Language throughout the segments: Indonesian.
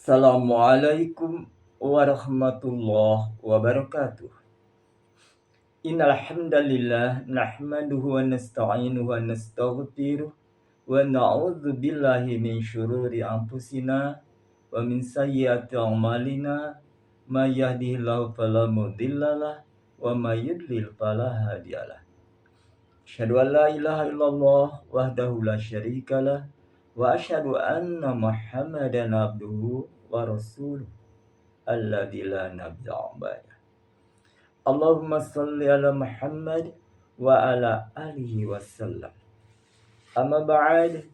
Assalamualaikum warahmatullahi wabarakatuh. Innal hamdalillah nahmaduhu wa nasta'inuhu wa nastaghfiruh wa na'udzu billahi min syururi anfusina wa min sayyiati a'malina may yahdihillahu fala mudhillalah wa may yudlil fala hadiyalah. Asyhadu an la ilaha illallah wahdahu la syarikalah wa asyhadu anna Muhammadan abduhu wa rasuluh alladzi la nabiyya ba'da. Allahumma shalli ala Muhammad wa ala alihi wasallam. Amma ba'd.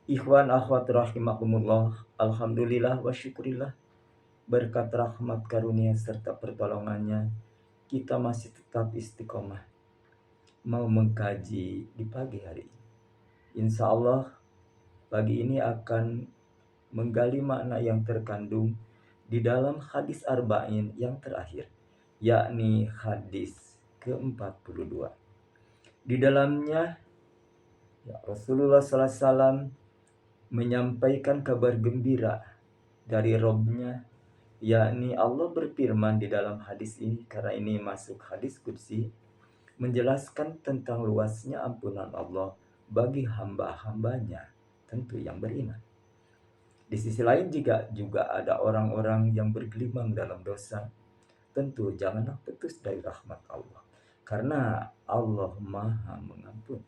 Ikhwan akhwat rahimakumullah. Alhamdulillah wa syukurillah. Berkat rahmat karunia serta pertolongannya, kita masih tetap istiqomah mau mengkaji di pagi hari ini. Insya Allah pagi ini akan menggali makna yang terkandung di dalam hadis arba'in yang terakhir, yakni hadis ke-42. Di dalamnya Rasulullah SAW menyampaikan kabar gembira dari Robnya, yakni Allah berfirman di dalam hadis ini, karena ini masuk hadis qudsi, menjelaskan tentang luasnya ampunan Allah bagi hamba-hambanya, tentu yang beriman. Di sisi lain juga ada orang-orang yang bergelimang dalam dosa. Tentu janganlah putus dari rahmat Allah, karena Allah Maha Mengampuni.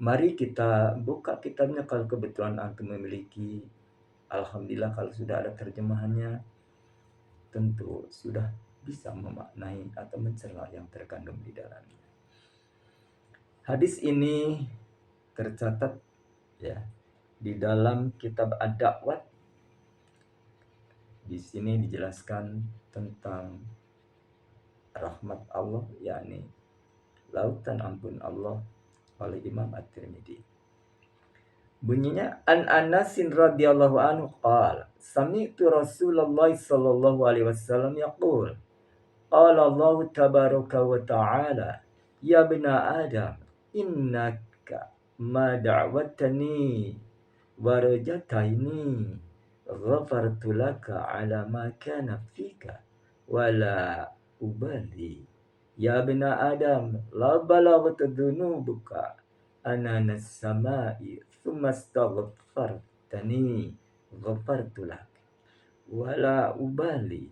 Mari kita buka kitabnya kalau kebetulan antum memiliki. Alhamdulillah kalau sudah ada terjemahannya, tentu sudah bisa memaknai atau mencerna yang terkandung di dalamnya. Hadis ini tercatat ya di dalam kitab Ad-Da'wat. Di sini dijelaskan tentang rahmat Allah, yakni lautan ampun Allah, oleh Imam At-Tirmidzi. Bunyinya an Anasin radhiyallahu anhu qala sami'tu Rasulullah sallallahu alaihi wasallam yaqul qala Allah tabaraka wa ta'ala ya bna Adam innaka ma da'watani wa rajataini ghafartu laka ala ma kana fika wala ubali ya bna Adam la balaghat dhunubuka ananas samai thumma astaghfartani ghafartu lak wala ubali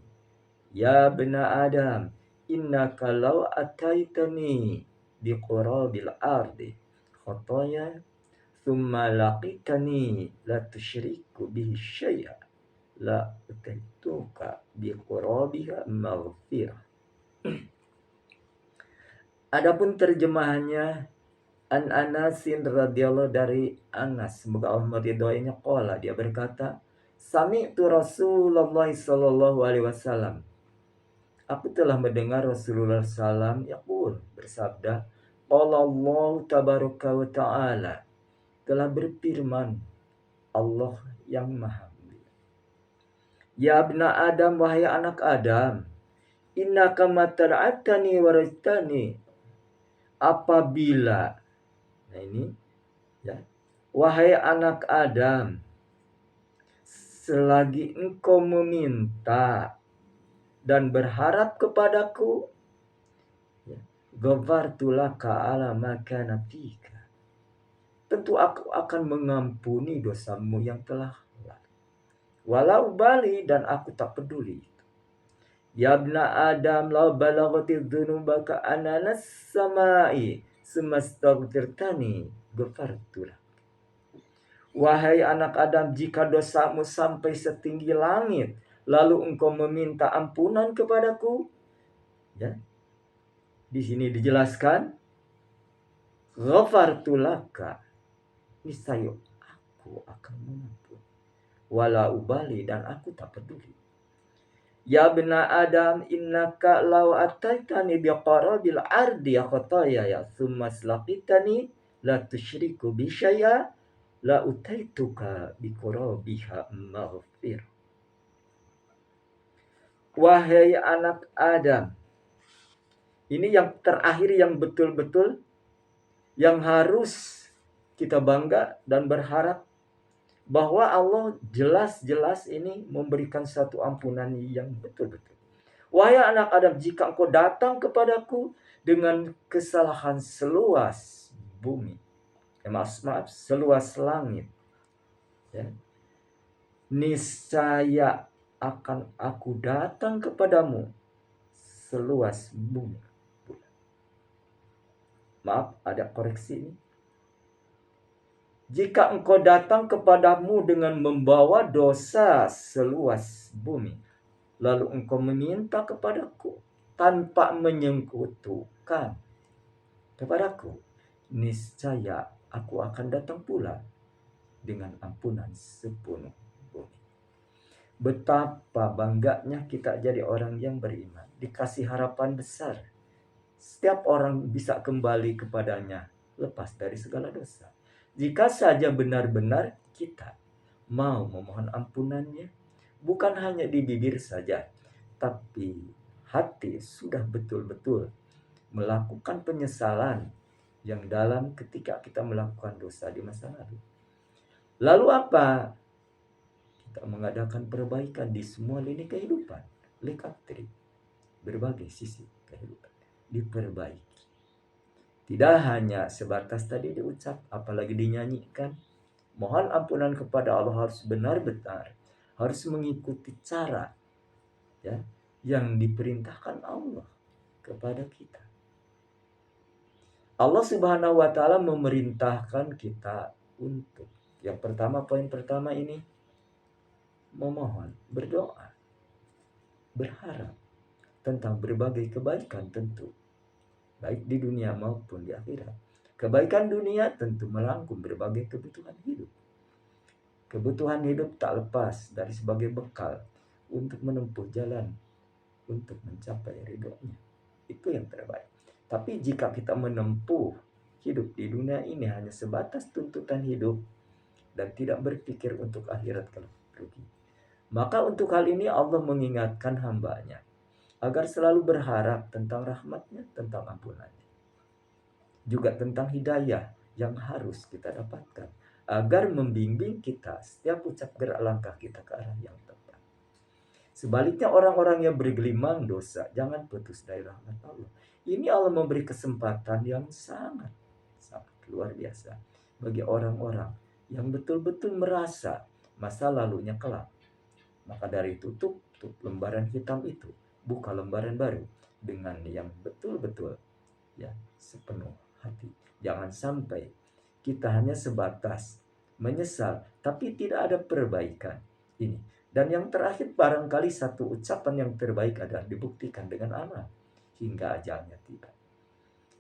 ya bna Adam innaka law ataitani biqurabil ardi khataya thumma laqitani la tusyriku bihi syai'a la utaituka biqurabiha maghfirah. Adapun terjemahannya an Anasin radhiyallahu dari Anas, semoga Allah meridhoinya, qala dia berkata, sami'tu Rasulullah sallallahu alaihi wasallam. Aku telah mendengar Rasulullah SAW yaqul bersabda, qala Allah tabaraka wa ta'ala, telah berfirman Allah yang Maha Mulia, ya bna Adam, wahai anak Adam, innaka matar'atani warajtani, apabila, nah ini ya, wahai anak Adam, selagi engkau meminta dan berharap kepadaku, ya, ghafartu laka ala ma kana fika, tentu aku akan mengampuni dosamu yang telah lalu. Walau bali, dan aku tak peduli. Ya bna Adam law balaghatil dzunubaka ananas samai sumastaghfirtani ghafartu lak. Wahai anak Adam, jika dosamu sampai setinggi langit, lalu engkau meminta ampunan kepadaku, ya. Di sini dijelaskan ghafartu laka, niscaya aku akan mengampuni. Wala ubali, dan aku tak peduli. Ya bna Adam innaka law ataitani biqarabil ardi khataya ya thumma slaqitani la tusyriku bi syai'a la utaituka biqarabiha maghfir. Wahai anak Adam, ini yang terakhir yang betul-betul yang harus kita bangga dan berharap bahwa Allah jelas-jelas ini memberikan satu ampunan yang betul-betul. Wahai anak Adam, jika engkau datang kepadaku dengan kesalahan seluas bumi, maaf, seluas langit, ya, niscaya akan aku datang kepadamu seluas bumi. Maaf, ada koreksi ini. Jika engkau datang kepadamu dengan membawa dosa seluas bumi, lalu engkau meminta kepadaku tanpa menyekutukan kepadaku, niscaya aku akan datang pula dengan ampunan sepenuh bumi. Betapa bangganya kita jadi orang yang beriman, dikasih harapan besar. Setiap orang bisa kembali kepadanya lepas dari segala dosa. Jika saja benar-benar kita mau memohon ampunannya, bukan hanya di bibir saja, tapi hati sudah betul-betul melakukan penyesalan yang dalam ketika kita melakukan dosa di masa lalu. Lalu apa? Kita mengadakan perbaikan di semua lini kehidupan. Lekatri, berbagai sisi kehidupan diperbaiki. Tidak hanya sebatas tadi diucap, apalagi dinyanyikan. Mohon ampunan kepada Allah harus benar-benar, harus mengikuti cara, ya, yang diperintahkan Allah kepada kita. Allah Subhanahu wa taala memerintahkan kita untuk yang pertama, poin pertama ini memohon, berdoa, berharap tentang berbagai kebaikan tentu, baik di dunia maupun di akhirat. Kebaikan dunia tentu melangkum berbagai kebutuhan hidup. Kebutuhan hidup tak lepas dari sebagai bekal untuk menempuh jalan untuk mencapai ridhonya. Itu yang terbaik. Tapi jika kita menempuh hidup di dunia ini hanya sebatas tuntutan hidup dan tidak berpikir untuk akhirat kalau rugi, maka untuk hal ini Allah mengingatkan hambanya agar selalu berharap tentang rahmatnya, tentang ampunannya. Juga tentang hidayah yang harus kita dapatkan agar membimbing kita setiap ucap gerak langkah kita ke arah yang tepat. Sebaliknya orang-orang yang bergelimang dosa, jangan putus dari rahmat Allah. Ini Allah memberi kesempatan yang sangat luar biasa bagi orang-orang yang betul-betul merasa masa lalunya kelak. Maka dari itu tutup lembaran hitam itu, buka lembaran baru dengan yang betul-betul, ya, sepenuh hati. Jangan sampai kita hanya sebatas menyesal tapi tidak ada perbaikan ini. Dan yang terakhir, barangkali satu ucapan yang terbaik adalah dibuktikan dengan amal hingga ajalnya tiba.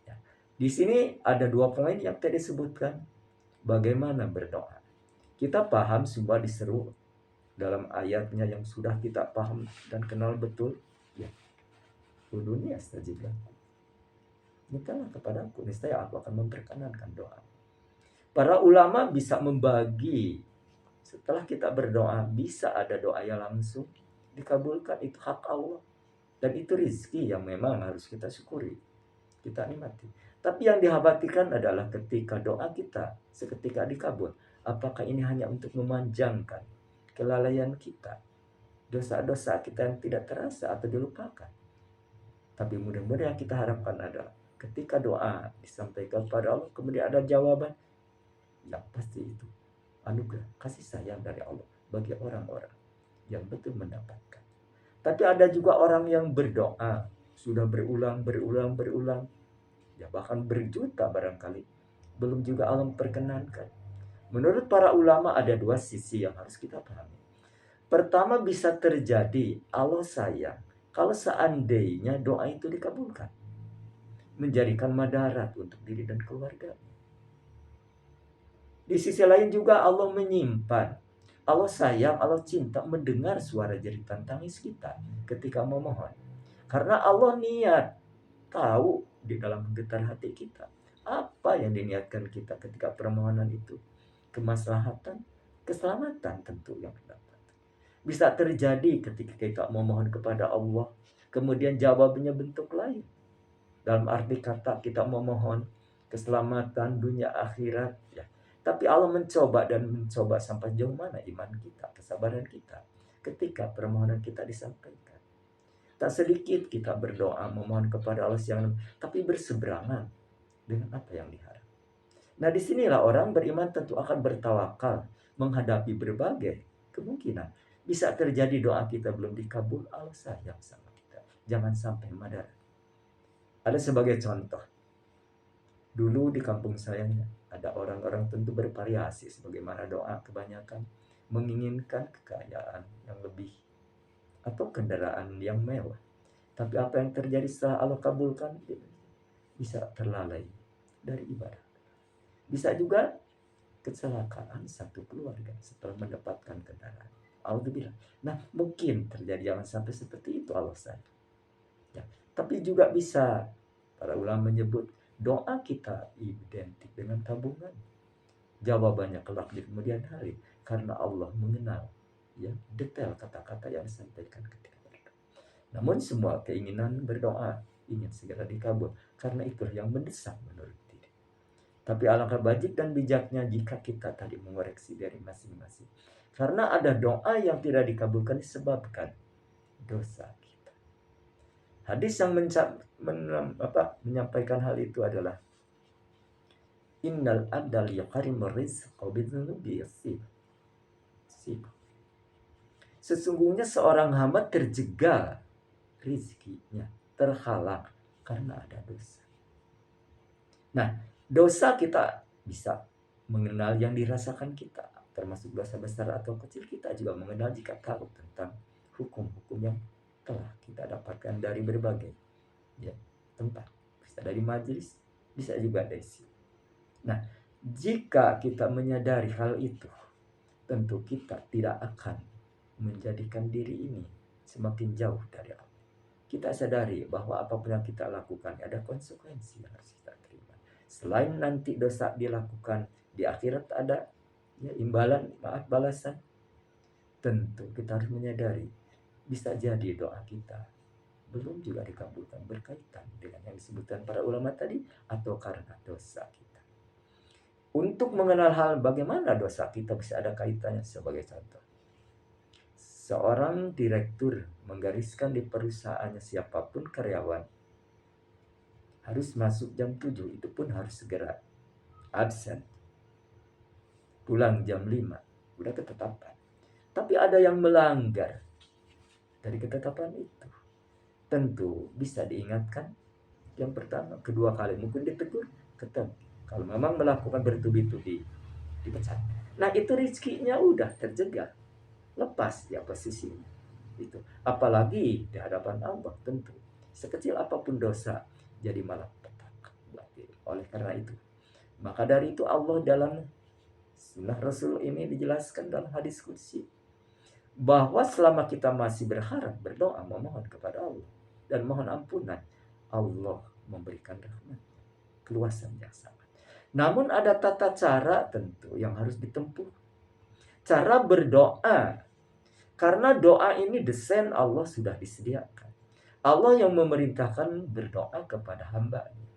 Ya. Di sini ada dua poin yang tadi disebutkan. Bagaimana berdoa? Kita paham semua diseru dalam ayatnya yang sudah kita paham dan kenal betul. Ya. Uduni astajib lakum. Mintalah kepadaku, niscaya aku akan memperkenankan doa. Para ulama bisa membagi, setelah kita berdoa, bisa ada doa yang langsung dikabulkan, itu hak Allah. Dan itu rizki yang memang harus kita syukuri, kita nikmati. Tapi yang dikhawatirkan adalah ketika doa kita seketika dikabul, apakah ini hanya untuk memanjangkan kelalaian kita, dosa-dosa kita yang tidak terasa atau dilupakan. Tapi mudah-mudahan yang kita harapkan adalah ketika doa disampaikan kepada Allah, kemudian ada jawaban, yang pasti itu anugerah kasih sayang dari Allah bagi orang-orang yang betul mendapatkan. Tapi ada juga orang yang berdoa sudah berulang, ya bahkan berjuta barangkali, belum juga Allah memperkenankan. Menurut para ulama ada dua sisi yang harus kita pahami. Pertama, bisa terjadi Allah sayang kalau seandainya doa itu dikabulkan, menjadikan madarat untuk diri dan keluarga. Di sisi lain juga Allah menyimpan, Allah sayang, Allah cinta mendengar suara jeritan tangis kita ketika memohon. Karena Allah niat tahu di dalam getar hati kita apa yang diniatkan kita ketika permohonan itu. Kemaslahatan, keselamatan tentu yang dapat. Bisa terjadi ketika kita memohon kepada Allah, kemudian jawabannya bentuk lain. Dalam arti kata kita memohon keselamatan dunia akhirat, ya, Tapi Allah mencoba dan mencoba sampai jauh mana iman kita, kesabaran kita ketika permohonan kita disampaikan. Tak sedikit kita berdoa memohon kepada Allah siang tapi berseberangan dengan apa yang diharapkan. Nah, disinilah orang beriman tentu akan bertawakal menghadapi berbagai kemungkinan. Bisa terjadi doa kita belum dikabul, Allah sayang sama kita. Jangan sampai madar. Ada sebagai contoh. Dulu di kampung saya ada orang-orang tentu bervariasi sebagaimana doa kebanyakan menginginkan kekayaan yang lebih atau kendaraan yang mewah. Tapi apa yang terjadi setelah Allah kabulkan bisa terlalai dari ibadah. Bisa juga kecelakaan satu keluarga setelah mendapatkan kendaraan. Alhamdulillah. Nah, mungkin terjadi jangan sampai seperti itu Allah sayang. Ya, tapi juga bisa para ulama menyebut doa kita identik dengan tabungan. Jawabannya kelak di kemudian hari karena Allah mengenal ya detail kata-kata yang disampaikan ketika berdoa. Namun semua keinginan berdoa ingin segera dikabul karena itulah yang mendesak menurut diri. Tapi alangkah baik dan bijaknya jika kita tadi mengoreksi dari masing-masing. Karena ada doa yang tidak dikabulkan disebabkan dosa kita. Hadis yang menyampaikan hal itu adalah Innal abdal yaqarimu rizqa bidzunubi yasib. Sesungguhnya seorang hamba terjegal rizkinya, terhalang karena ada dosa. Nah, dosa kita bisa mengenal yang dirasakan kita, termasuk dosa besar atau kecil. Kita juga mengenal jika tahu tentang hukum-hukum yang telah kita dapatkan dari berbagai tempat. Bisa dari majelis, bisa juga dari sini. Nah, jika kita menyadari hal itu, tentu kita tidak akan menjadikan diri ini semakin jauh dari Allah. Kita sadari bahwa apapun yang kita lakukan ada konsekuensi yang harus kita terima. Selain nanti dosa dilakukan di akhirat ada imbalan, balasan. Tentu kita harus menyadari bisa jadi doa kita belum juga dikabulkan berkaitan dengan yang disebutkan para ulama tadi atau karena dosa kita. Untuk mengenal hal bagaimana dosa kita bisa ada kaitannya sebagai contoh. Seorang direktur menggariskan di perusahaannya siapapun karyawan harus masuk jam 7, itu pun harus segera absen. Pulang jam 5, udah ketetapan. Tapi ada yang melanggar dari ketetapan itu. Tentu bisa diingatkan yang pertama, kedua kali mungkin ditegur, ketemu. Kalau memang melakukan bertubi-tubi dipecat. Nah, itu rezekinya udah terjegal. Lepas ya posisinya. Itu. Apalagi di hadapan Allah tentu. Sekecil apapun dosa jadi malapetaka buat diri. Oleh karena itu, maka dari itu Allah dalam sunnah Rasul ini dijelaskan dalam hadis qudsi bahwa selama kita masih berharap, berdoa, memohon kepada Allah dan mohon ampunan, Allah memberikan rahmat, keluasan yang sangat. Namun ada tata cara tentu yang harus ditempuh. Cara berdoa. Karena doa ini desain Allah sudah disediakan. Allah yang memerintahkan berdoa kepada hamba-Nya.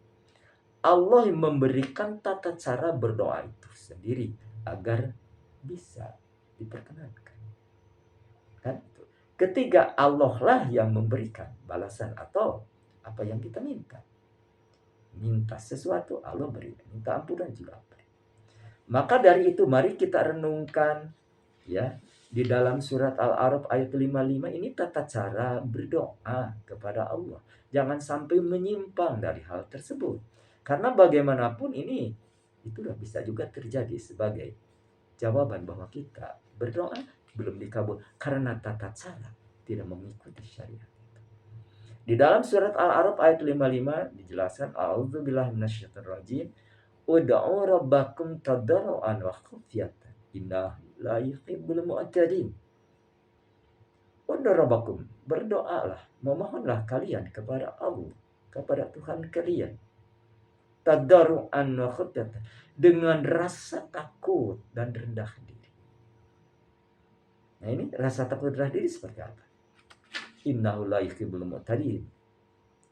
Allah yang memberikan tata cara berdoa itu sendiri agar bisa diperkenankan. Kan? Ketiga, Allah lah yang memberikan balasan atau apa yang kita minta. Minta sesuatu Allah beri, minta ampunan juga beri. Maka dari itu mari kita renungkan ya di dalam surat Al-A'raf ayat 55 ini tata cara berdoa kepada Allah. Jangan sampai menyimpang dari hal tersebut. Karena bagaimanapun ini itulah bisa juga terjadi sebagai jawaban bahwa kita berdoa belum dikabul karena tata cara tidak mengikuti syariat. Di dalam surat Al-A'raf ayat 55 dijelaskan a'udzubillahi minasyaitonirrajim ud'u rabbakum tadarruan wa khufyatan innahu la yuhibbul mu'tadin. Ud'u rabbakum, berdoalah, memohonlah kalian kepada Allah, kepada Tuhan kalian. Tadarruan wa khufyatan, dengan rasa takut dan rendah diri. Nah, ini rasa takut rendah diri seperti apa? Innahu la yuhibbul mu'tadin.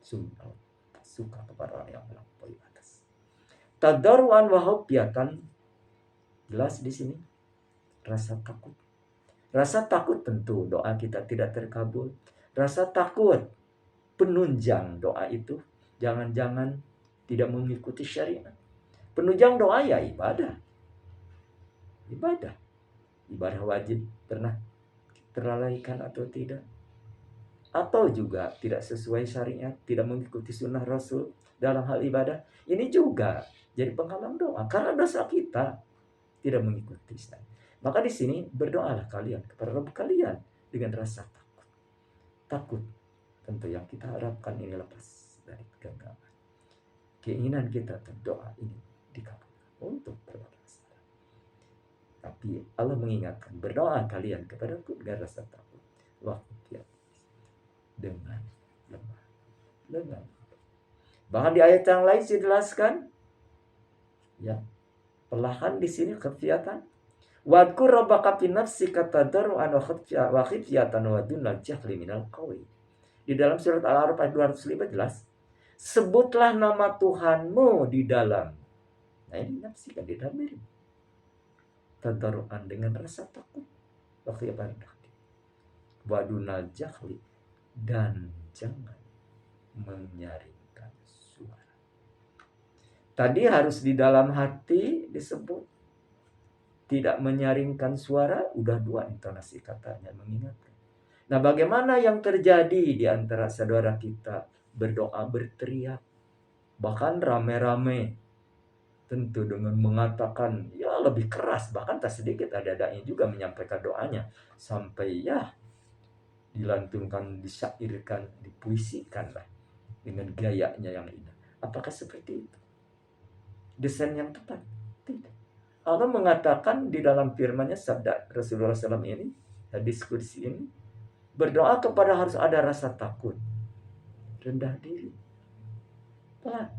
Sungguh suka kepada orang yang melampaui batas. Tadarruan wa khufyatan, Jelas di sini rasa takut. Rasa takut tentu doa kita tidak terkabul. Rasa takut penunjang doa itu jangan-jangan tidak mengikuti syariat. Penunjang doa ya ibadah. Ibadah wajib pernah terlalaikan atau tidak, atau juga tidak sesuai syariat, tidak mengikuti sunnah Rasul dalam hal ibadah, ini juga jadi penghalang doa karena dosa kita tidak mengikuti syariat. Maka di sini berdoalah kalian kepada Rabb kalian dengan rasa takut. Takut tentu yang kita harapkan ini lepas dari kegagalan. Keinginan kita doa ini dikabulkan untuk berbagai salah. Tapi Allah mengingatkan berdoa kalian kepada Aku dengan rasa takut waktu tiap dengan lemah. Bahkan di ayat yang lain dijelaskan ya, perlahan di sini kefiatan. Wadkur rabbaka fi nafsika tadarruan wa khifyatan wa dunal jahli minal qawi. Di dalam surat Al-A'raf ayat 205 jelas, sebutlah nama Tuhanmu di dalam. Nah ini nafsika di dalam diri. Tadarruan dengan rasa takut. Wa khifyatan wa dunal jahli, dan jangan menyaringkan suara. Tadi harus di dalam hati disebut, tidak menyaringkan suara, udah dua intonasi katanya mengingatkan. Nah, bagaimana yang terjadi di antara saudara kita berdoa berteriak, bahkan rame-rame, tentu dengan mengatakan ya lebih keras, bahkan tak sedikit ada dai juga menyampaikan doanya sampai ya dilantunkan, disyairkan, dipuisikan lah dengan gayanya yang indah. Apakah seperti itu desain yang tepat? Tidak. Allah mengatakan di dalam firman-Nya, sabda Rasulullah SAW ini, hadis kursi ini, berdoa kepada harus ada rasa takut, rendah diri, pelan.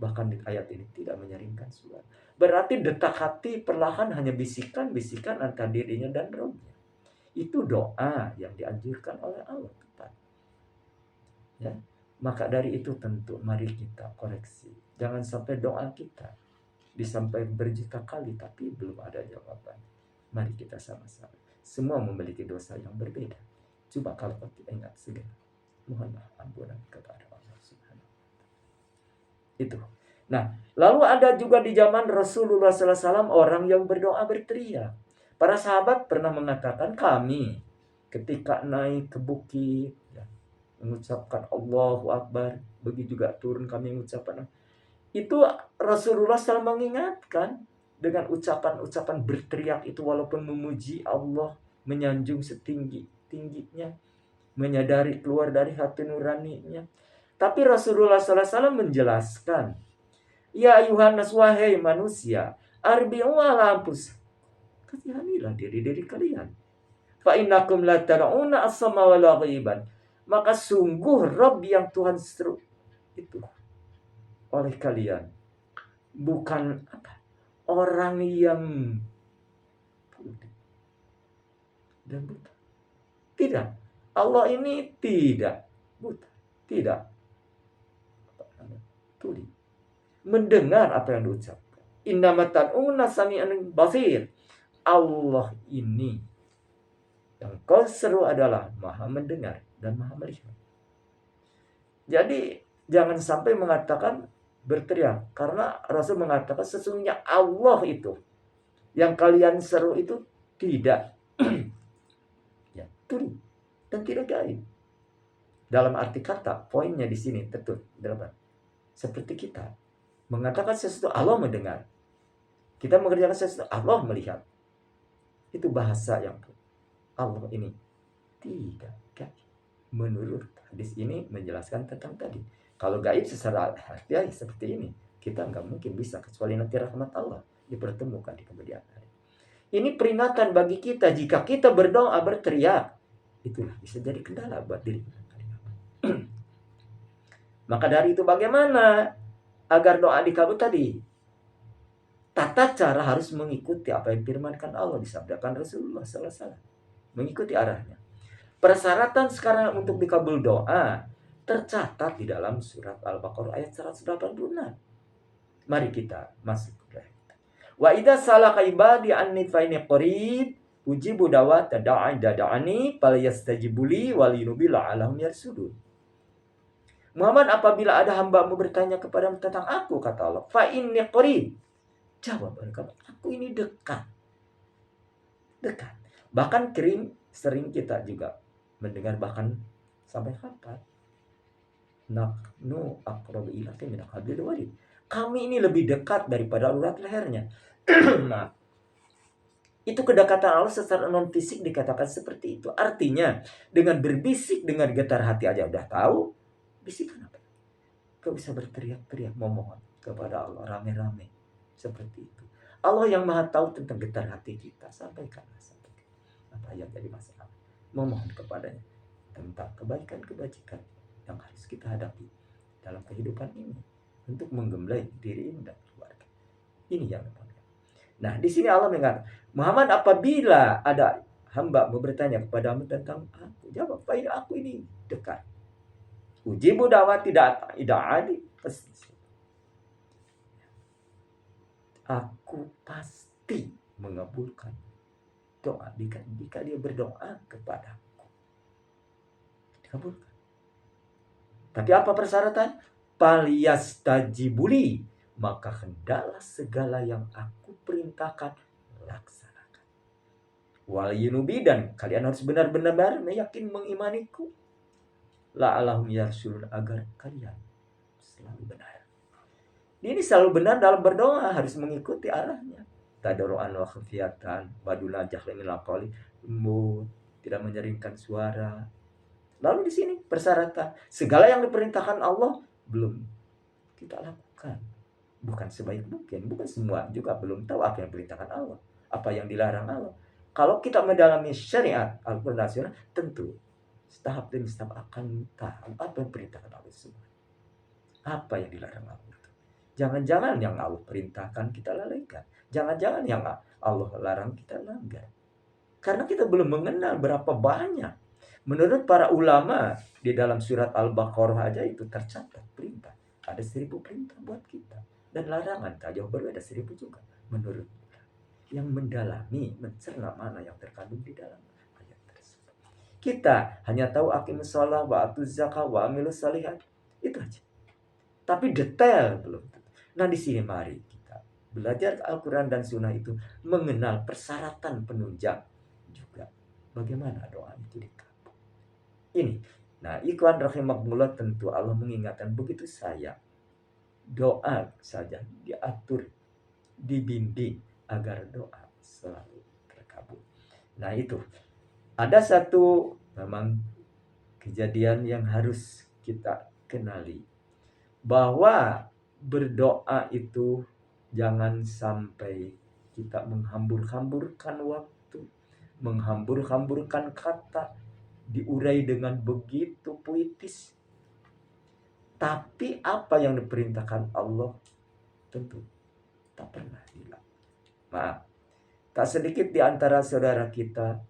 Bahkan di ayat ini tidak menyaringkan suara. Berarti detak hati perlahan hanya bisikan-bisikan antara dirinya dan Rabb-Nya. Itu doa yang dianjurkan oleh Allah tepat. Ya, maka dari itu tentu mari kita koreksi. Jangan sampai doa kita disampaikan berjuta kali tapi belum ada jawaban. Mari kita sama-sama. Semua memiliki dosa yang berbeda. Coba kalau kita ingat segera, mohon maaf ampunan kepada Allah Subhanahu wa Ta'ala. Itu. Nah, lalu ada juga di zaman Rasulullah SAW orang yang berdoa berteriak. Para sahabat pernah mengatakan, kami ketika naik ke bukit ya, mengucapkan Allahu Akbar, begitu juga turun kami mengucapkan. Itu Rasulullah SAW mengingatkan dengan ucapan-ucapan berteriak itu, walaupun memuji Allah, menyanjung setinggi-tingginya, menyadari keluar dari hati nuraninya. Tapi Rasulullah SAW menjelaskan, ya ayuhan nas, wahai manusia, arbi'u ala anfus, kasihanilah diri kalian. Fa innakum la tar'una as-sama wa la ghiban. Maka sungguh Rabb yang Tuhan seru itu oleh kalian bukan orang yang dan buta. Tidak. Allah ini tidak buta, tidak tuli. Mendengar apa yang diucapkan. Innamat tad'una sami'an basir. Allah ini yang kau seru adalah Maha mendengar dan Maha melihat. Jadi jangan sampai mengatakan berteriak, karena Rasul mengatakan sesungguhnya Allah itu yang kalian seru itu tidak ya, tuli dan tidak gaib. Dalam arti kata, poinnya di sini tertulis seperti kita mengatakan sesuatu Allah mendengar, kita mengerjakan sesuatu Allah melihat. Itu bahasa yang Allah ini tidak gaib. Menurut hadis ini menjelaskan tentang tadi. Kalau gaib secara harfiah seperti ini, kita nggak mungkin bisa, kecuali nanti rahmat Allah dipertemukan di kemudian hari. Ini peringatan bagi kita, jika kita berdoa berteriak, itulah bisa jadi kendala buat diri kita. Maka dari itu bagaimana agar doa dikabul tadi? Tata cara harus mengikuti apa yang firmankan Allah, disabdakan Rasulullah SAW. Mengikuti arahnya. Persyaratan sekarang untuk dikabul doa tercatat di dalam surat Al-Baqarah ayat 186. Mari kita masuk ke ayat. Wa idza salaka ibadi anni fa inni qarib ujibu da'wata da'i da'ani falyastajibuli wal yunubil alahum yarsudun. Muhammad, apabila ada hambamu bertanya kepadamu tentang aku, kata Allah, fa inni qarib. Jawab engkau, aku ini dekat. Dekat. Bahkan sering kita juga mendengar bahkan sampai kapan? Nahnu aqrabu ilaihi min hablil warid. Kami ini lebih dekat daripada urat lehernya. Nah, itu kedekatan Allah secara non fisik dikatakan seperti itu. Artinya dengan berbisik, dengan getar hati aja udah tahu. Bisikan apa? Kau bisa berteriak-teriak memohon kepada Allah rame-rame seperti itu. Allah yang maha tahu tentang getar hati kita. Sampaikan apa yang jadi masalah. Memohon kepadanya tentang kebaikan-kebajikan yang harus kita hadapi dalam kehidupan ini untuk menggembleng diri ini dan keluarga. Ini yang pertama. Nah, di sini Allah mengatakan, Muhammad, apabila ada hamba bertanya kepadamu tentang aku, jawab, aku ini dekat. Ujibu da'wati da'ani. Aku pasti mengabulkan doa jika dia berdoa kepadaku. Dikabulkan. Tapi apa persyaratan? Falyastajibuli, maka hendaklah segala yang aku perintahkan laksanakan. Wal yunubi, dan kalian harus benar-benar meyakin mengimaniku. La'allahum yarshudun, agar kalian selalu benar. Ini selalu benar dalam berdoa, harus mengikuti arahnya. Tadarruan wa khufyatan wa duna jahli min al-qawli, tidak menyeringkan suara. Lalu di sini persyaratan, segala yang diperintahkan Allah belum kita lakukan. Bukan sebaik mungkin, bukan semua juga belum tahu apa yang diperintahkan Allah, apa yang dilarang Allah. Kalau kita mendalami syariat Al-Qur'an nasional, tentu tahap demi tahap akan tahu apa yang diperintahkan Allah semua, apa yang dilarang Allah itu. Jangan-jangan yang Allah perintahkan kita lalaikan, jangan-jangan yang Allah larang kita langgar, karena kita belum mengenal berapa banyak. Menurut para ulama, di dalam surat Al-Baqarah aja itu tercatat perintah. Ada 1000 perintah buat kita. Dan larangan tak jauh berbeda 1000 juga. Menurut yang mendalami, mencerna mana yang terkandung di dalam ayat tersebut. Kita hanya tahu aqimus shalah wa atuz zakah wa amilus shalihat. Itu aja. Tapi detail belum. Nah, di sini mari kita belajar Al-Quran dan Sunnah itu mengenal persyaratan penunjang juga. Bagaimana doa itu dikabulkan. Ini. Nah, ikhwan rahimakumullah, tentu Allah mengingatkan begitu sayang. Doa saja diatur, dibimbing agar doa selalu terkabul. Nah, itu. Ada satu memang kejadian yang harus kita kenali. Bahwa berdoa itu jangan sampai kita menghambur-hamburkan waktu, menghambur-hamburkan kata, diurai dengan begitu puitis. Tapi apa yang diperintahkan Allah tentu tak pernah hilang. Maaf, tak sedikit di antara saudara kita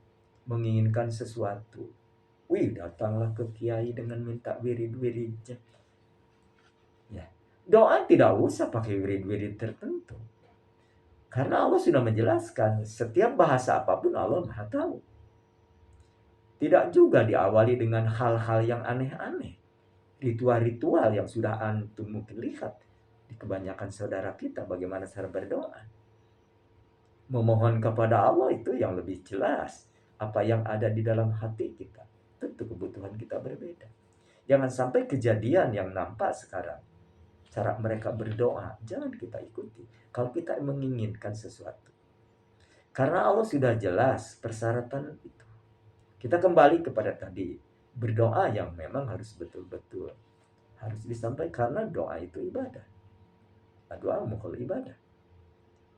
menginginkan sesuatu. Datanglah ke kiai dengan minta wirid-wiridnya. Ya, doa tidak usah pakai wirid-wirid tertentu. Karena Allah sudah menjelaskan, setiap bahasa apapun Allah Maha tahu. Tidak juga diawali dengan hal-hal yang aneh-aneh. Ritual-ritual yang sudah antum mungkin lihat di kebanyakan saudara kita bagaimana cara berdoa. Memohon kepada Allah itu yang lebih jelas. Apa yang ada di dalam hati kita. Tentu kebutuhan kita berbeda. Jangan sampai kejadian yang nampak sekarang. Cara mereka berdoa, jangan kita ikuti. Kalau kita menginginkan sesuatu. Karena Allah sudah jelas persyaratan itu. Kita kembali kepada tadi, berdoa yang memang harus betul-betul harus disampaikan, karena doa itu ibadah. Doa mukul ibadah.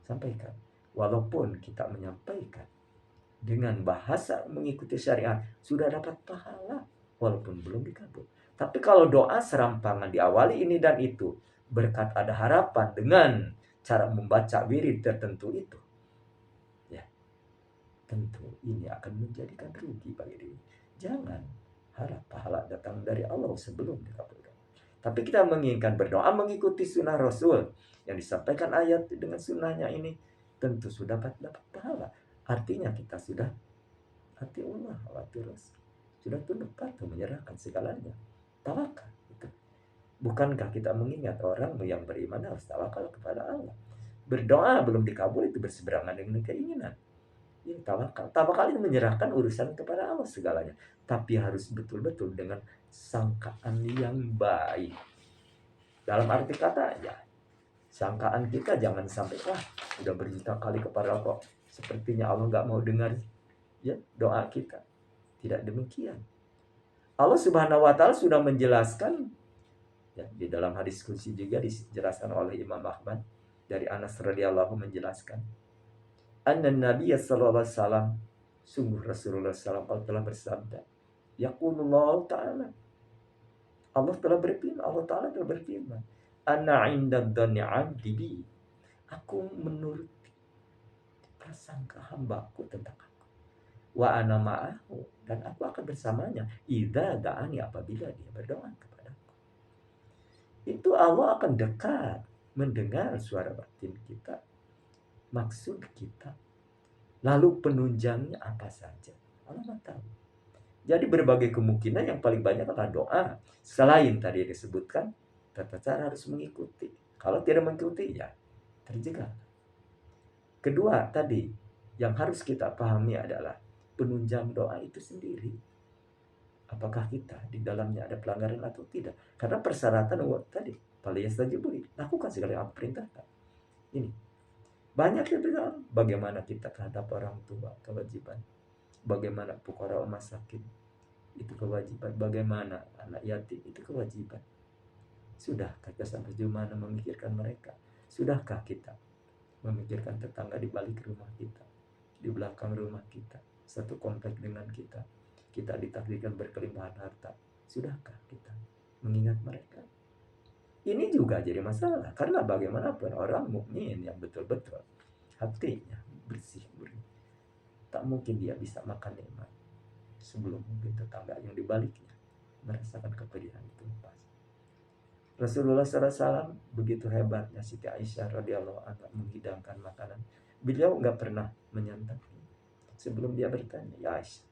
Sampaikan. Walaupun kita menyampaikan dengan bahasa mengikuti syariat, sudah dapat pahala walaupun belum dikabul. Tapi kalau doa serampangan diawali ini dan itu, berkat ada harapan dengan cara membaca wirid tertentu itu, tentu ini akan menjadikan rugi bagi diri. Jangan harap pahala datang dari Allah sebelum dikabulkan. Tapi kita menginginkan berdoa mengikuti sunnah Rasul yang disampaikan ayat dengan sunnahnya ini. tentu sudah dapat pahala. Artinya kita sudah hati Allah, hati Rasul, sudah tunduk patuh menyerahkan segalanya, tawakal itu. Bukankah kita mengingat orang yang beriman harus tawakal kepada Allah? Berdoa belum dikabul itu berseberangan dengan keinginan. Ini tawakal. Tawakal itu menyerahkan urusan kepada Allah segalanya. Tapi harus betul-betul dengan sangkaan yang baik. Dalam arti kata ya, sangkaan kita jangan sampai udah berjuta kali kepada Allah, sepertinya Allah nggak mau dengar ya doa kita. Tidak demikian. Allah Subhanahu wa taala sudah menjelaskan ya, di dalam hadis qudsi juga dijelaskan oleh Imam Ahmad dari Anas radhiyallahu menjelaskan, anna Nabi sallallahu alaihi wasallam, sungguh Rasulullah SAW telah bersabda, yaqulullah ta'ala, Allah Ta'ala telah berfirman, ana inda dhanni 'abdi bi, aku menuruti prasangka hambaku tentang aku, wa ana ma'ahu, dan aku akan bersamanya, idza da'ani, apabila dia berdoa kepadaku. Itu Allah akan dekat mendengar suara batin kita, maksud kita, lalu penunjangnya apa saja Allah tahu. Jadi berbagai kemungkinan yang paling banyak adalah doa. Selain tadi disebutkan, tata cara harus mengikuti. Kalau tidak mengikuti, ya terjegal. Kedua tadi, yang harus kita pahami adalah penunjang doa itu sendiri. Apakah kita di dalamnya ada pelanggaran atau tidak? Karena persyaratan tadi, falyastajibu, lakukan segala yang aku perintahkan. Ini banyak yang bilang bagaimana kita terhadap orang tua, kewajiban. Bagaimana fuqara masakin, itu kewajiban. Bagaimana anak yatim, itu kewajiban. Sudahkah kita sampai sejauh mana memikirkan mereka? Sudahkah kita memikirkan tetangga di balik rumah kita, di belakang rumah kita, satu komplek dengan kita, kita ditakdirkan berkelimpahan harta? Sudahkah kita mengingat mereka? Ini juga jadi masalah, karena bagaimanapun orang mukmin yang betul-betul hatinya bersih, tak mungkin dia bisa makan nikmat sebelum mungkin tetangga yang dibaliknya merasakan kepedihan itu lepas. Rasulullah SAW begitu hebatnya Siti Aisyah radhiyallahu anha menghidangkan makanan. Beliau nggak pernah menyantapnya. Sebelum dia bertanya, ya Aisyah,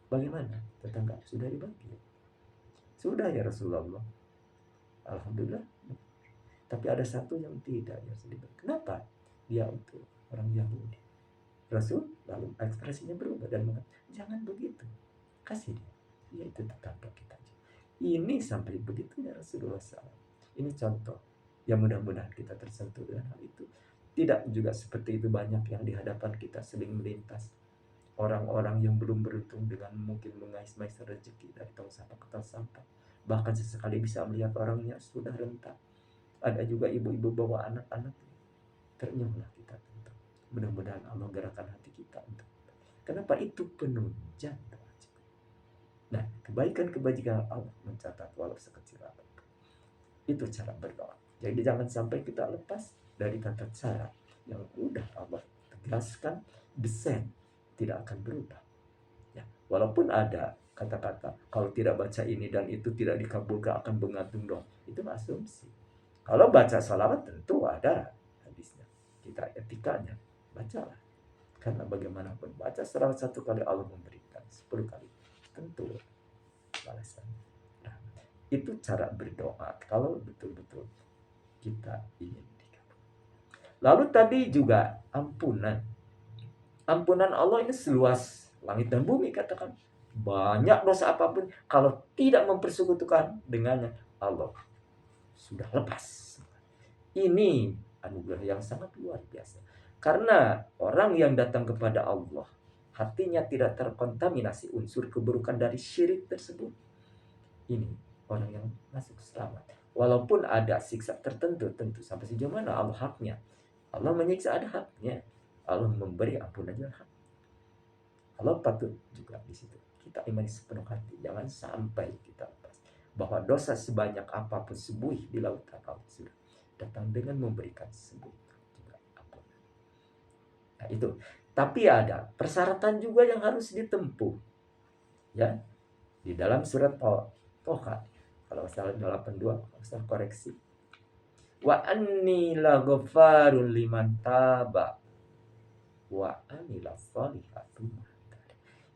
bagaimana tetangga, sudah dibagi? Sudah ya Rasulullah, alhamdulillah. Tapi ada satu yang tidak ya Rasulullah. Kenapa? Dia itu orang Yahudi. Rasul lalu ekspresinya berubah dan mengatakan, jangan begitu, kasih dia itu tetangga kita. Ini sampai begitunya Rasulullah SAW. Ini contoh yang mudah-mudahan kita tersentuh dengan hal itu. Tidak juga seperti itu banyak yang di hadapan kita sering melintas, orang-orang yang belum beruntung dengan mungkin mengais-ngais rezeki dari tong sampah ke tong sampah. Bahkan sesekali bisa melihat orangnya sudah rentak. Ada juga ibu-ibu bawa anak-anak. Ternyuhlah kita. Mudah-mudahan Allah gerakan hati kita untuk. Kenapa? Itu penunjang. Nah, kebaikan-kebajikan Allah mencatat walau sekecil apapun. Itu cara berdoa. Jadi jangan sampai kita lepas dari tata cara yang udah Allah tegaskan, desain tidak akan berubah. Ya, walaupun ada kata-kata kalau tidak baca ini dan itu tidak dikabulkan akan menggantung dong. Itu asumsi. Kalau baca salawat tentu ada hadisnya. Kita etikanya bacalah. Karena bagaimanapun baca salawat 1 kali Allah memberikan 10 kali. Tentu balasan. Nah, itu cara berdoa kalau betul-betul kita ingin dikabul. Lalu tadi juga ampunan. Ampunan Allah ini seluas langit dan bumi, katakan. Banyak dosa apapun, kalau tidak mempersekutukan dengannya, Allah sudah lepas. Ini anugerah yang sangat luar biasa. Karena orang yang datang kepada Allah, hatinya tidak terkontaminasi unsur keburukan dari syirik tersebut. Ini orang yang masuk selamat. Walaupun ada siksa tertentu, tentu sampai sejauh mana Allah haknya. Allah menyiksa, ada haknya. Allah memberi ampunan juga hak. Allah patut juga di situ kita imani sepenuh hati. Jangan sampai kita lepas bahwa dosa sebanyak apapun sebuih di lautan Allah sudah datang dengan memberikan sebuah juga ampunan. Nah itu. Tapi ada persyaratan juga yang harus ditempuh. Ya. Di dalam surat Toha, kalau salah 82, salah koreksi. Wa anni laghaffarun liman taba wa amila sholihatin.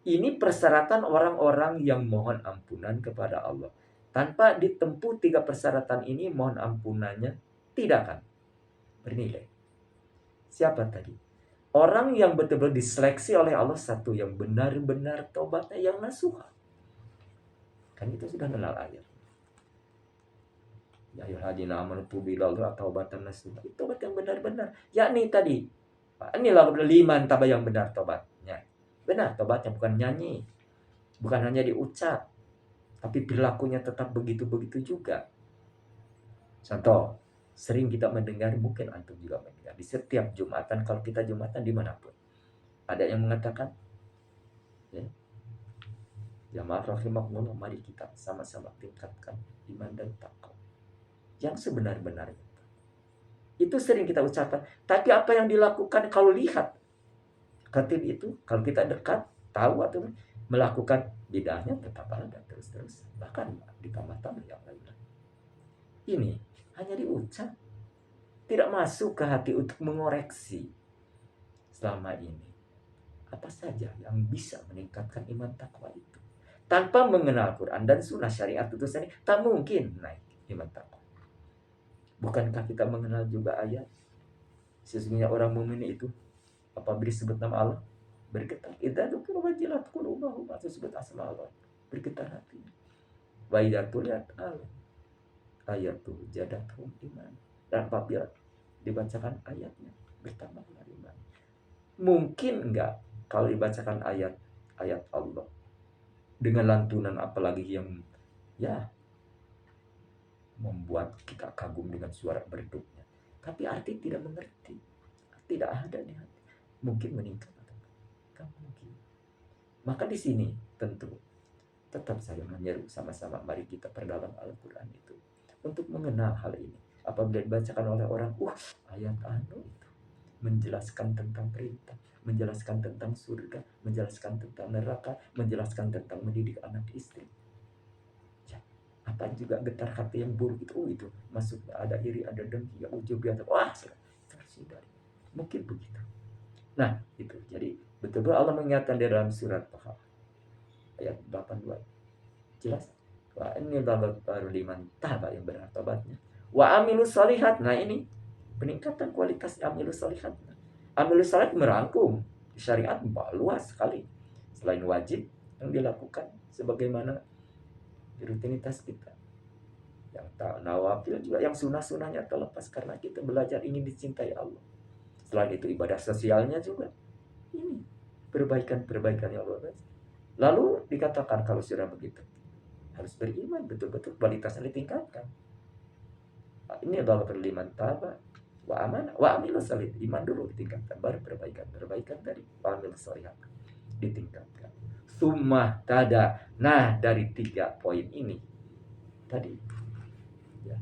Ini persyaratan orang-orang yang mohon ampunan kepada Allah. Tanpa ditempuh 3 persyaratan ini, mohon ampunannya tidak akan bernilai. Siapa tadi? Orang yang betul-betul diseleksi oleh Allah, satu yang benar-benar tobatnya yang nasuha. Kan itu sudah kenal ayat. Ya ayyuhalladzina amanu tubu ilallahi taubatan nasuha. Itu tobat yang benar-benar. Yakni tadi, inilah liman taba yang benar tobatnya. Benar tobatnya, bukan nyanyi. Bukan hanya diucap, tapi perilakunya tetap begitu-begitu juga. Contoh, sering kita mendengar, mungkin antum juga mendengar, di setiap Jumatan, kalau kita Jumatan dimanapun, ada yang mengatakan, ya, jamaah rahimakumullah, mari kita sama-sama tingkatkan iman dan takwa yang sebenar-benarnya. Itu sering kita ucapkan. Tapi apa yang dilakukan kalau lihat khatib itu, kalau kita dekat, tahu atau melakukan bid'ahnya, tetap ada terus-terus. Bahkan ditambah-tambah yang lain. Ini hanya diucap, tidak masuk ke hati untuk mengoreksi. Selama ini, apa saja yang bisa meningkatkan iman takwa itu? Tanpa mengenal Quran dan sunnah syariat itu sendiri, tak mungkin naik iman takwa. Bukankah kita mengenal juga ayat? Sesungguhnya orang mukmin itu apabila disebut nama Allah, bergetar. Idza dzukira wajilat qulubuhum, atau sebut asma Allah, bergetar hatinya. Wa idza tuliyat ayatu jadathum iman. Dan apabila dibacakan ayatnya, bertambahlah iman. Mungkin enggak kalau dibacakan ayat Allah dengan lantunan, apalagi yang ya membuat kita kagum dengan suara berduknya, tapi arti tidak mengerti, tidak ada di hati, mungkin meningkat atau enggak mungkin. Maka di sini tentu tetap saya menyeru sama-sama, mari kita perdalam Al-Quran itu untuk mengenal hal ini. Apabila dibacakan oleh orang, ayat anu itu menjelaskan tentang perintah, menjelaskan tentang surga, menjelaskan tentang neraka, menjelaskan tentang mendidik anak istri. Ya, apa juga getar hati yang buruk itu masuk, ada iri, ada dengki, ujub, sudah. Mungkin begitu. Nah, itu. Jadi betul-betul Allah mengingatkan di dalam surat Taha ayat 82. Jelas. Wa ini baru liman taba yang benar tobatnya. Wa amilus solihat. Nah ini peningkatan kualitas amilus solihat. Amilus solihat merangkum syariat luas sekali. Selain wajib yang dilakukan sebagaimana rutinitas kita, yang nawafil juga, yang sunnah-sunnahnya terlepas karena kita belajar ingin dicintai Allah. Selain itu ibadah sosialnya juga ini perbaikan-perbaikan yang luar biasa. Lalu dikatakan kalau sudah begitu harus beriman, betul-betul kualitasnya ditingkatkan. Ini adalah berliman taba wa amanah wa amilus salih. Iman dulu ditingkatkan, baru perbaikan dari wa amilus salihah ditingkatkan. Summa tada. Nah, dari 3 poin ini tadi, ya,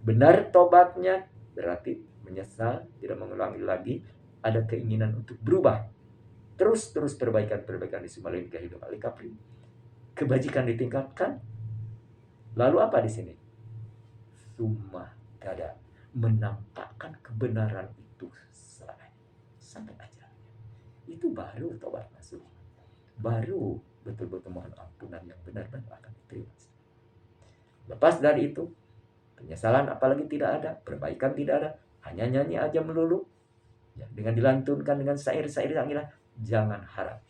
benar tobatnya berarti menyesal, tidak mengulangi lagi, ada keinginan untuk berubah, terus perbaikan di sumalin kehidupan alikapri, kebajikan ditingkatkan. Lalu apa di sini? Summa tada, menampakkan kebenaran itu sampai ajalnya. Itu baru tobat nasuh, baru betul-betul mohon ampunan yang benar-benar akan diterima. Lepas dari itu, penyesalan apalagi tidak ada, perbaikan tidak ada, hanya nyanyi aja melulu, ya, dengan dilantunkan dengan syair-syair yang indah, jangan harap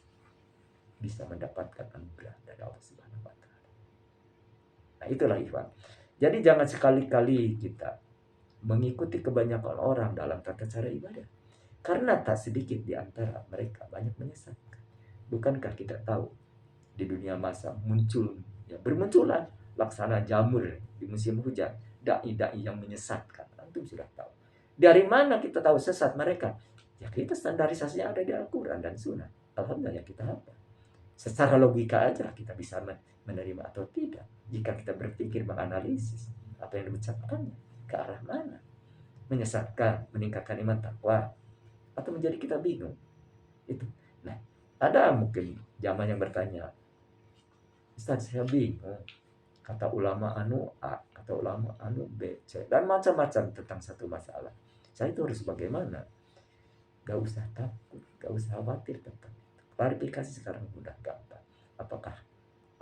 bisa mendapatkan anugerah dari Allah Subhanahu wa taala. Nah, itulah ikhwan. Jadi jangan sekali-kali kita mengikuti kebanyakan orang dalam tata cara ibadah, karena tak sedikit di antara mereka banyak menyesatkan. Bukankah kita tahu di dunia masa bermunculan laksana jamur di musim hujan, dai-dai yang menyesatkan. Antum sudah tahu. Dari mana kita tahu sesat mereka? Ya kita standarisasinya ada di Al-Quran dan Sunnah. Alhamdulillah kita hafal. Secara logika aja kita bisa menerima atau tidak. Jika kita berpikir menganalisis apa yang diucapkannya, ke arah mana? Menyesatkan, meningkatkan iman takwa, atau menjadi kita bingung. Itu. Nah, ada mungkin jamaah yang bertanya, Ustaz, saya bingung. Kata ulama anu A, kata ulama anu B, C, dan macam-macam tentang satu masalah. Saya itu harus bagaimana? Gak usah takut, gak usah khawatir tentang itu. Klarifikasi sekarang mudah gampang. Apakah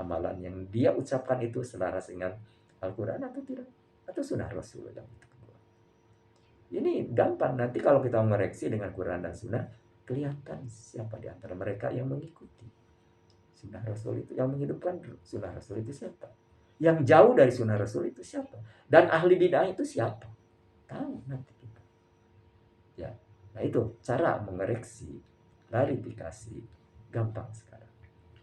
amalan yang dia ucapkan itu selaras dengan Al-Quran atau tidak? Atau sunnah Rasul yang itu kedua. Ini gampang, nanti kalau kita mengoreksi dengan Quran dan sunnah, kelihatan siapa di antara mereka yang mengikuti sunnah Rasul itu, yang menghidupkan sunnah Rasul itu siapa, yang jauh dari sunnah Rasul itu siapa, dan ahli bid'ah itu siapa, tahu nanti kita. Ya, nah itu cara mengoreksi, klarifikasi, gampang sekarang.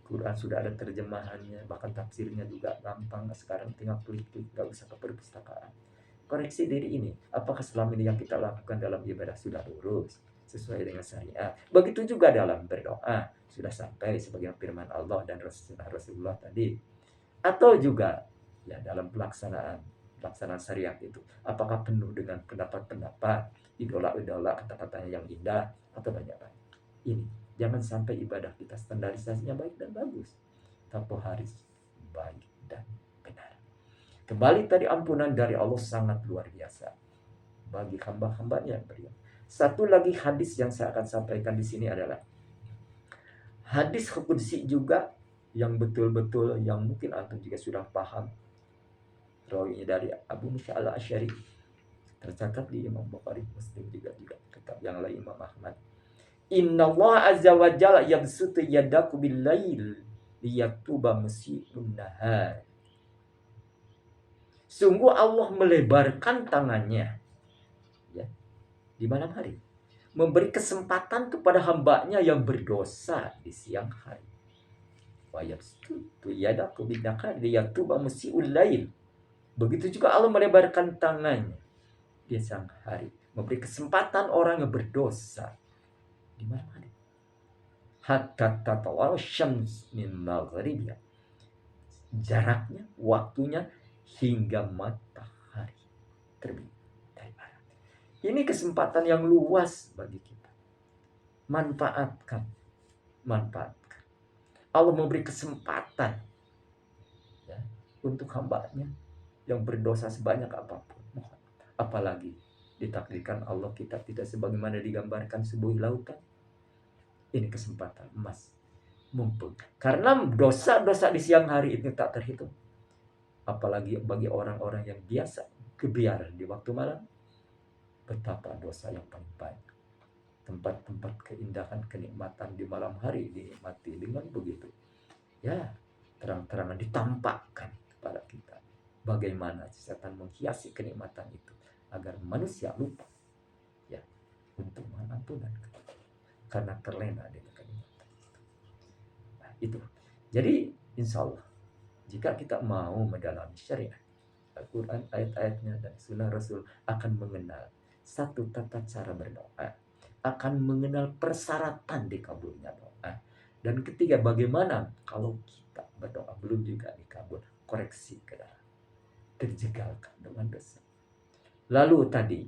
Quran sudah ada terjemahannya, bahkan tafsirnya juga gampang sekarang, tinggal klik-klik, gak usah ke perpustakaan. Koreksi diri ini, apakah selama ini yang kita lakukan dalam ibadah sudah lurus, sesuai dengan syariat? Begitu juga dalam berdoa, sudah sampai sebagai firman Allah dan Rasulullah tadi. Atau juga ya dalam pelaksanaan syariat itu, apakah penuh dengan pendapat-pendapat, idola-idola, kata-katanya yang indah, atau banyak-banyak. Ini, jangan sampai ibadah kita standarisasinya baik dan bagus, tapi harus baik dan benar. Kembali tadi, ampunan dari Allah sangat luar biasa bagi hamba-hambanya yang beriman. Satu lagi hadis yang saya akan sampaikan di sini adalah hadis qudsi juga, yang betul-betul yang mungkin antum juga sudah paham. Rawinya dari Abu Musa al-Asy'ari, tercatat di Imam Bukhari, Muslim juga kitab yang lain Imam Ahmad. Inna Allah azza wa jalla yabsutu yadaku bil lail liyatuba musii'un nahar. Sungguh Allah melebarkan tangannya ya di malam hari, memberi kesempatan kepada hambanya yang berdosa di siang hari. Wa yabsutu yadaku bil nahar liyatuba musii'ul lail. Begitu juga Allah melebarkan tangannya di siang hari, memberi kesempatan orang yang berdosa di malam hari. Hatta tatawal syams min maghribiha. Jaraknya, waktunya hingga matahari terbit dari barat. Ini kesempatan yang luas bagi kita. Manfaatkan. Allah memberi kesempatan ya, untuk hambanya yang berdosa sebanyak apapun. Apalagi ditakdirkan Allah kita tidak sebagaimana digambarkan sebuah lautan. Ini kesempatan emas, mumpung. Karena dosa-dosa di siang hari itu tak terhitung. Apalagi bagi orang-orang yang biasa kebiar di waktu malam, betapa dosa yang paling baik. Tempat-tempat keindahan, kenikmatan di malam hari dinikmati dengan begitu. Ya, terang-terangan ditampakkan kepada kita bagaimana setan menghiasi kenikmatan itu agar manusia lupa ya untuk mengampunan karena terlena dengan kenikmatan. Nah, itu. Jadi insya Allah jika kita mau mendalami syariat Al-Quran, ayat-ayatnya dan sunnah Rasul, akan mengenal satu tata cara berdoa, akan mengenal persyaratan dikabulnya doa, dan ketiga bagaimana kalau kita berdoa belum juga dikabul, koreksi ke dalam, terjegalkan dengan dosa. Lalu tadi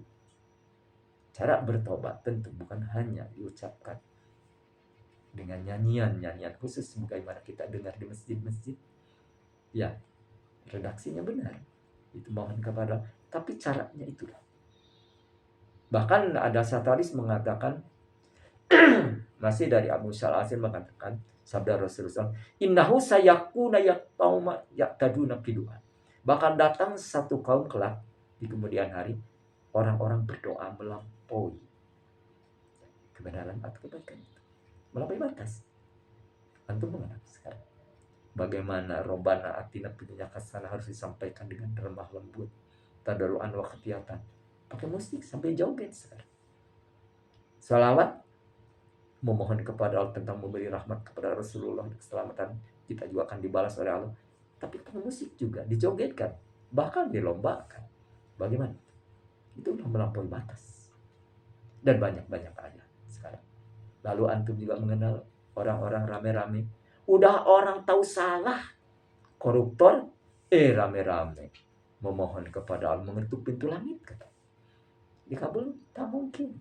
cara bertobat tentu bukan hanya diucapkan dengan nyanyian khusus sebagaimana kita dengar di masjid-masjid. Ya, redaksinya benar. Itu mohon kepada, tapi caranya itulah. Bahkan ada sataris mengatakan masih dari Abu Musa al-Asy'ari mengatakan sabda Rasulullah, innahu sayakuna yaqtauma yaqtaduna bidu'a. Bahkan datang satu kaum kelak di kemudian hari, orang-orang berdoa melampaui kebenaran atau kebaikan itu, melampaui batas. Antum mengenal sekarang bagaimana Robbana atina fid dunya hasanah harus disampaikan dengan remah lembut, tadarruan wa khafiyatan, pakai musik sampai joget sekarang. Salawat memohon kepada Allah tentang memberi rahmat kepada Rasulullah, keselamatan kita juga akan dibalas oleh Allah, tapi pakai musik juga dijogetkan, bahkan dilombakan. Bagaimana? Itu sudah melampaui batas. Dan banyak-banyak aja sekarang. Lalu antum juga mengenal orang-orang rame-rame, udah orang tahu salah, koruptor, rame-rame memohon kepada Allah, mengetuk pintu langit, kata dikabul, tak mungkin.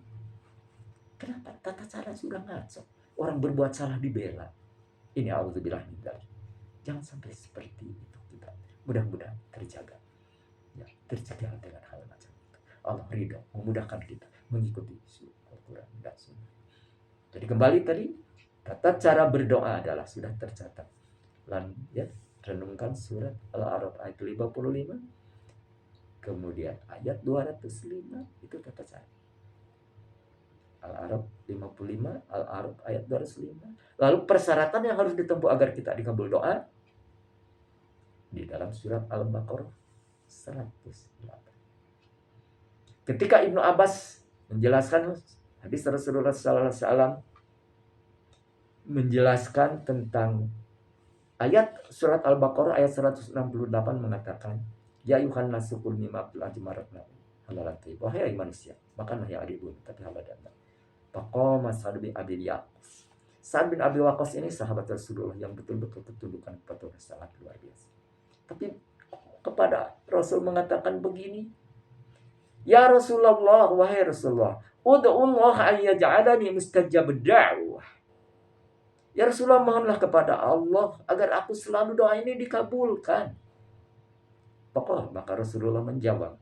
Kenapa? Tata cara sudah ngaco. Orang berbuat salah dibela. Ini auzubillah min dzalik. Jangan sampai seperti itu kita Mudah-mudahan terjaga. Ya, terjaga dengan hal macam itu. Allah ridho, memudahkan kita mengikuti Al-Quran dan Sunnah. Jadi kembali tadi, tata cara berdoa adalah sudah tercatat. Ya, renungkan surat Al-A'raf ayat 55, kemudian ayat 205, itu tata cara. Al-A'raf 55, Al-A'raf ayat 205. Lalu persyaratan yang harus ditempuh agar kita dikabul doa di dalam surat Al-Baqarah 108. Ketika Ibnu Abbas menjelaskan hadis Rasulullah sallallahu alaihi wasallam menjelaskan tentang ayat surat Al-Baqarah ayat 168 mengatakan, ya ayuhan nasu kul mimma fil ardi maratna halalan thayyib. Wahai manusia, makanlah yang ada di bumi tapi halal dan baik. Faqama Sa'd bin Abi Waqqas. Sa'd bin Abi Waqqas ini sahabat Rasulullah yang betul-betul ketundukan kepada sangat luar biasa. Tapi kepada Rasul mengatakan begini, ya Rasulullah, wahai Rasulullah, ud'ullah ayyaj'alani mustajab da'wah. Ya Rasulullah, mohonlah kepada Allah agar aku selalu doa ini dikabulkan. Maka Rasulullah menjawab,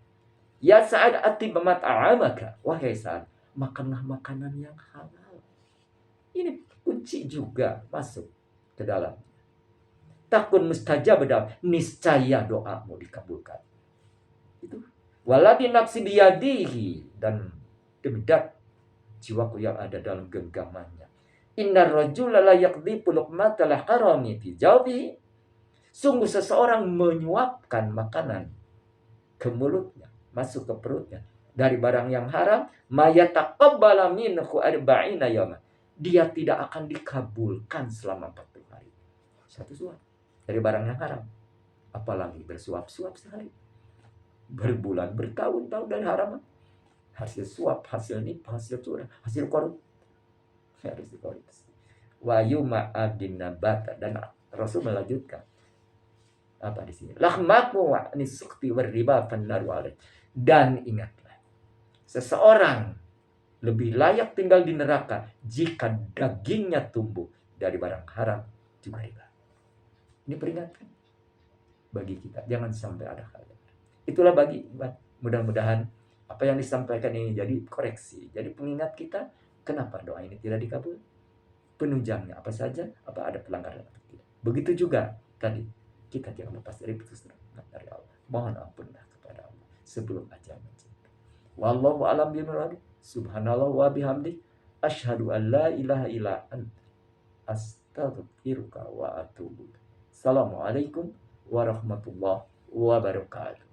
ya Sa'ad atib mat'amaka, wahai Sa'ad, makanlah makanan yang halal. Ini kunci juga masuk ke dalam. Takun mustajab da'wah, niscaya doamu dikabulkan. Itu waladhi nafsi biyadihi, dan demi jiwaku yang ada dalam genggamannya. Innar rajula la yaqdhifu luqmatal harami fi jawfihi. Sungguh seseorang menyuapkan makanan ke mulutnya, masuk ke perutnya dari barang yang haram, mayataqabbala minhu arba'ina yawma. Dia tidak akan dikabulkan selama 40 hari. Satu suap dari barang yang haram. Apalagi bersuap-suap sehari. Berbulan, bertahun-tahun dari haram. Hasil suap, hasil nipu, hasil curang, hasil korup. Harus dikorupsi. Wa yuma abdin nabata, dan Rasul melanjutkan apa di sini? Lahmaku wa nisukti warriba fannaru alaih. Dan ingatlah, seseorang lebih layak tinggal di neraka jika dagingnya tumbuh dari barang haram juga riba. Ini peringatan bagi kita, jangan sampai ada hal. Itulah bagi mudah-mudahan apa yang disampaikan ini jadi koreksi, jadi pengingat kita kenapa doa ini tidak dikabul, penunjangnya apa saja, apa ada pelanggaran atau tidak. Begitu juga tadi, kita jangan lepas dari putus dari Allah. Mohon ampunlah kepada Allah sebelum ajal menjemput. Wallahu a'lam bishawab. Subhanallah wa bihamdi, asyhadu an la ilaha illa anta, astaghfiruka wa atubu ilaik. Assalamualaikum warahmatullahi wabarakatuh.